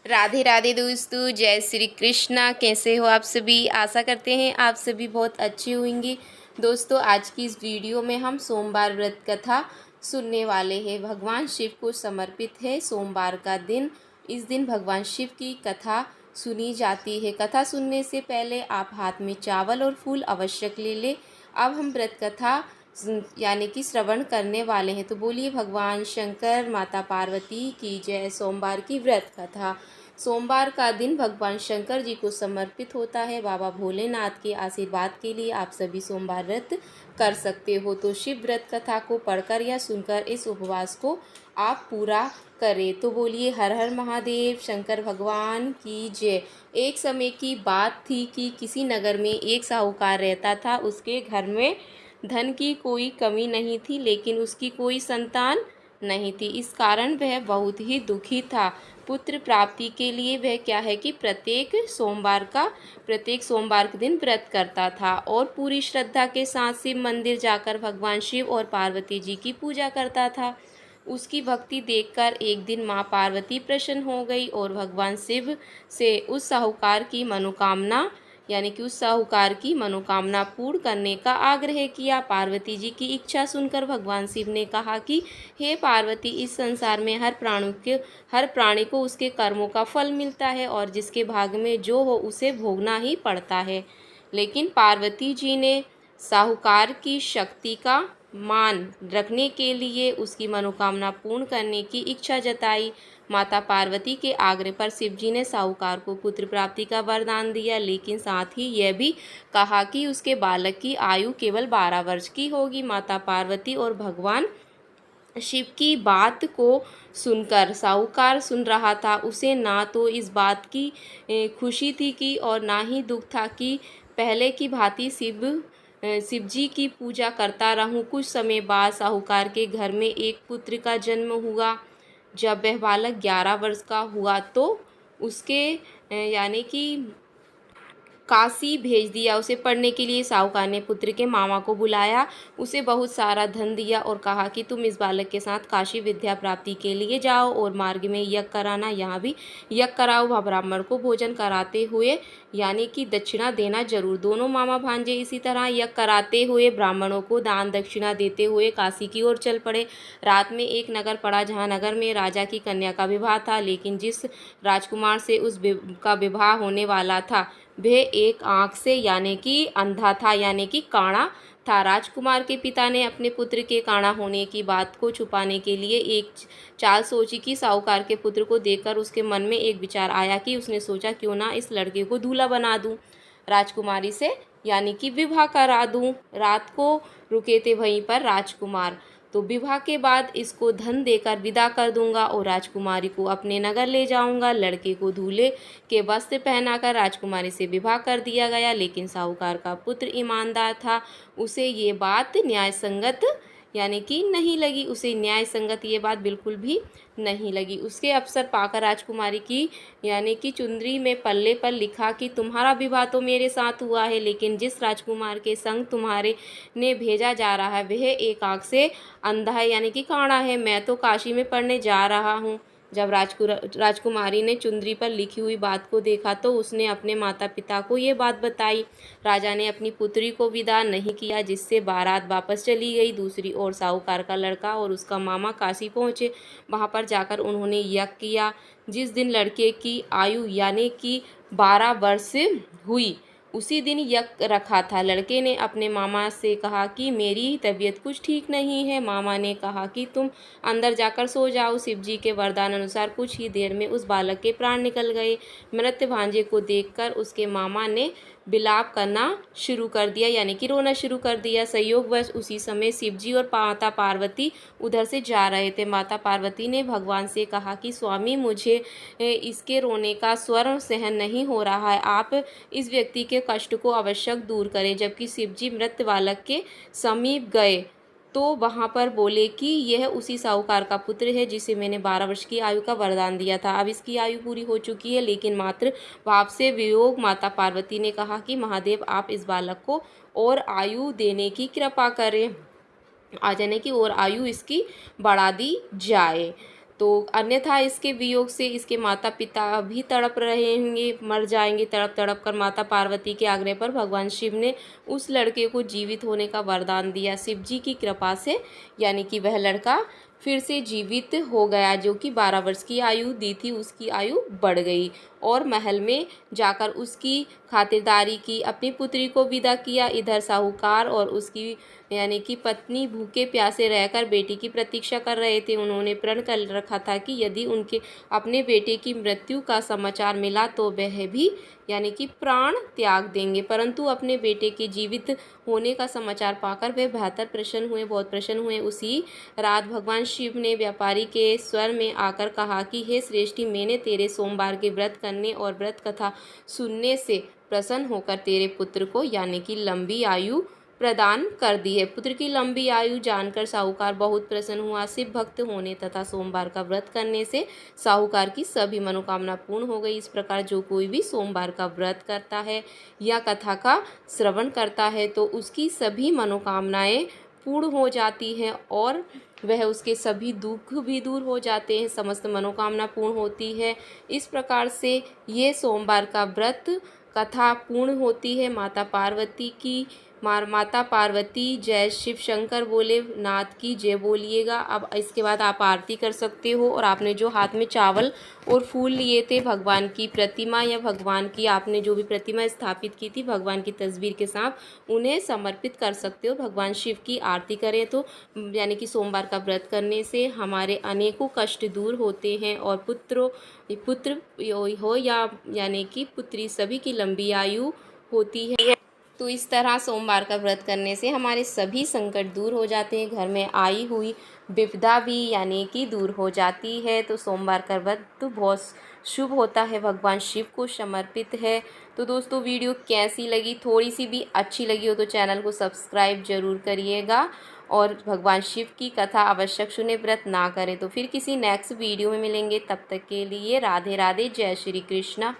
राधे राधे दोस्तों, जय श्री कृष्णा। कैसे हो आप सभी? आशा करते हैं आप सभी बहुत अच्छे होंगे। दोस्तों, आज की इस वीडियो में हम सोमवार व्रत कथा सुनने वाले हैं। भगवान शिव को समर्पित है सोमवार का दिन। इस दिन भगवान शिव की कथा सुनी जाती है। कथा सुनने से पहले आप हाथ में चावल और फूल आवश्यक ले लें। अब हम व्रत कथा यानी कि श्रवण करने वाले हैं। तो बोलिए भगवान शंकर माता पार्वती की जय। सोमवार की व्रत कथा। सोमवार का दिन भगवान शंकर जी को समर्पित होता है। बाबा भोलेनाथ के आशीर्वाद के लिए आप सभी सोमवार व्रत कर सकते हो। तो शिव व्रत कथा को पढ़कर या सुनकर इस उपवास को आप पूरा करें। तो बोलिए हर हर महादेव, शंकर भगवान की जय। एक समय की बात थी कि किसी नगर में एक साहूकार रहता था। उसके घर में धन की कोई कमी नहीं थी, लेकिन उसकी कोई संतान नहीं थी। इस कारण वह बहुत ही दुखी था। पुत्र प्राप्ति के लिए वह क्या है कि प्रत्येक सोमवार के दिन व्रत करता था और पूरी श्रद्धा के साथ शिव मंदिर जाकर भगवान शिव और पार्वती जी की पूजा करता था। उसकी भक्ति देखकर एक दिन माँ पार्वती प्रसन्न हो गई और भगवान शिव से उस साहूकार की मनोकामना पूर्ण करने का आग्रह किया। पार्वती जी की इच्छा सुनकर भगवान शिव ने कहा कि हे पार्वती, इस संसार में हर प्राणी को उसके कर्मों का फल मिलता है और जिसके भाग में जो हो उसे भोगना ही पड़ता है। लेकिन पार्वती जी ने साहूकार की शक्ति का मान रखने के लिए उसकी मनोकामना पूर्ण करने की इच्छा जताई। माता पार्वती के आग्रह पर शिव जी ने साहूकार को पुत्र प्राप्ति का वरदान दिया, लेकिन साथ ही यह भी कहा कि उसके बालक की आयु केवल 12 वर्ष की होगी। माता पार्वती और भगवान शिव की बात को सुनकर साहूकार सुन रहा था। उसे ना तो इस बात की खुशी थी कि और ना ही दुख था कि पहले की भांति शिव जी की पूजा करता रहूं। कुछ समय बाद साहूकार के घर में एक पुत्र का जन्म हुआ। जब वह बालक 11 वर्ष का हुआ तो उसके यानी कि काशी भेज दिया उसे पढ़ने के लिए। साहूकार ने पुत्र के मामा को बुलाया, उसे बहुत सारा धन दिया और कहा कि तुम इस बालक के साथ काशी विद्या प्राप्ति के लिए जाओ और मार्ग में यज्ञ कराना, यहाँ भी यज्ञ कराओ। वह ब्राह्मण को भोजन कराते हुए यानी कि दक्षिणा देना जरूर। दोनों मामा भांजे इसी तरह यज्ञ कराते हुए ब्राह्मणों को दान दक्षिणा देते हुए काशी की ओर चल पड़े। रात में एक नगर पड़ा जहाँ नगर में राजा की कन्या का विवाह था, लेकिन जिस राजकुमार से का विवाह होने वाला था वह एक आँख से यानी कि अंधा था, यानी कि काणा था। राजकुमार के पिता ने अपने पुत्र के काणा होने की बात को छुपाने के लिए एक चाल सोची कि साहूकार के पुत्र को देखकर उसके मन में एक विचार आया कि उसने सोचा क्यों ना इस लड़के को दूल्हा बना दूं, राजकुमारी से यानी कि विवाह करा दूं। रात को रुके थे वहीं पर राजकुमार। तो विवाह के बाद इसको धन देकर विदा कर दूंगा और राजकुमारी को अपने नगर ले जाऊंगा। लड़के को दूल्हे के वस्त्र पहनाकर राजकुमारी से विवाह कर दिया गया, लेकिन साहूकार का पुत्र ईमानदार था। उसे ये बात न्याय संगत यानी कि नहीं लगी। उसे न्याय संगत ये बात बिल्कुल भी नहीं लगी। उसके अवसर पाकर राजकुमारी की यानी कि चुंदरी में पल्ले पर लिखा कि तुम्हारा विवाह तो मेरे साथ हुआ है, लेकिन जिस राजकुमार के संग तुम्हारे ने भेजा जा रहा है वह एक आँख से अंधा है यानी कि काणा है। मैं तो काशी में पढ़ने जा रहा हूँ। जब राजकुमारी ने चुंदरी पर लिखी हुई बात को देखा तो उसने अपने माता पिता को ये बात बताई। राजा ने अपनी पुत्री को विदा नहीं किया, जिससे बारात वापस चली गई। दूसरी ओर साहूकार का लड़का और उसका मामा काशी पहुँचे। वहाँ पर जाकर उन्होंने यज्ञ किया। जिस दिन लड़के की आयु यानी कि 12 वर्ष हुई उसी दिन यज्ञ रखा था। लड़के ने अपने मामा से कहा कि मेरी तबीयत कुछ ठीक नहीं है। मामा ने कहा कि तुम अंदर जाकर सो जाओ। शिव जी के वरदान अनुसार कुछ ही देर में उस बालक के प्राण निकल गए। मृत भांजे को देखकर उसके मामा ने विलाप करना शुरू कर दिया यानी कि रोना शुरू कर दिया। संयोगवश उसी समय शिव जी और माता पार्वती उधर से जा रहे थे। माता पार्वती ने भगवान से कहा कि स्वामी, मुझे इसके रोने का स्वर सहन नहीं हो रहा है, आप इस व्यक्ति के कष्ट को आवश्यक दूर करें। जबकि शिव जी मृत बालक के समीप गए तो वहाँ पर बोले कि यह उसी साहूकार का पुत्र है जिसे मैंने 12 वर्ष की आयु का वरदान दिया था। अब इसकी आयु पूरी हो चुकी है, लेकिन मात्र भाव से वियोग। माता पार्वती ने कहा कि महादेव, आप इस बालक को और आयु देने की कृपा करें, आ जाने की और आयु इसकी बढ़ा दी जाए। तो अन्यथा इसके वियोग से इसके माता पिता भी तड़प रहेंगे, मर जाएंगे तड़प तड़प कर। माता पार्वती के आग्रह पर भगवान शिव ने उस लड़के को जीवित होने का वरदान दिया। शिव जी की कृपा से यानी कि वह लड़का फिर से जीवित हो गया। जो कि 12 वर्ष की आयु दी थी उसकी आयु बढ़ गई और महल में जाकर उसकी खातिरदारी की, अपनी पुत्री को विदा किया। इधर साहूकार और उसकी यानी कि पत्नी भूखे प्यासे रहकर बेटी की प्रतीक्षा कर रहे थे। उन्होंने प्रण कर रखा था कि यदि उनके अपने बेटे की मृत्यु का समाचार मिला तो वह भी यानी कि प्राण त्याग देंगे, परंतु अपने बेटे के जीवित होने का समाचार पाकर वे बहुत प्रसन्न हुए। उसी रात भगवान शिव ने व्यापारी के स्वर में आकर कहा कि हे श्रेष्ठी, मैंने तेरे सोमवार के व्रत करने और व्रत कथा सुनने से प्रसन्न होकर तेरे पुत्र को यानी कि लंबी आयु प्रदान कर दी है। पुत्र की लंबी आयु जानकर साहूकार बहुत प्रसन्न हुआ। शिव भक्त होने तथा सोमवार का व्रत करने से साहूकार की सभी मनोकामना पूर्ण हो गई। इस प्रकार जो कोई भी सोमवार का व्रत करता है या कथा का श्रवण करता है तो उसकी सभी मनोकामनाएं पूर्ण हो जाती हैं और वह उसके सभी दुख भी दूर हो जाते हैं, समस्त मनोकामना पूर्ण होती है। इस प्रकार से ये सोमवार का व्रत कथा पूर्ण होती है। माता पार्वती जय शिव शंकर बोले नाथ की जय बोलिएगा। अब इसके बाद आप आरती कर सकते हो और आपने जो हाथ में चावल और फूल लिए थे भगवान की प्रतिमा या भगवान की आपने जो भी प्रतिमा स्थापित की थी भगवान की तस्वीर के साथ, उन्हें समर्पित कर सकते हो। भगवान शिव की आरती करें तो यानी कि सोमवार का व्रत करने से हमारे अनेकों कष्ट दूर होते हैं और पुत्र हो या यानी कि पुत्री सभी की लंबी आयु होती है। तो इस तरह सोमवार का व्रत करने से हमारे सभी संकट दूर हो जाते हैं, घर में आई हुई विपदा भी यानी कि दूर हो जाती है। तो सोमवार का व्रत तो बहुत शुभ होता है, भगवान शिव को समर्पित है। तो दोस्तों वीडियो कैसी लगी, थोड़ी सी भी अच्छी लगी हो तो चैनल को सब्सक्राइब जरूर करिएगा और भगवान शिव की कथा आवश्यक सुने, व्रत ना करें। तो फिर किसी नेक्स्ट वीडियो में मिलेंगे, तब तक के लिए राधे राधे, जय श्री कृष्णा।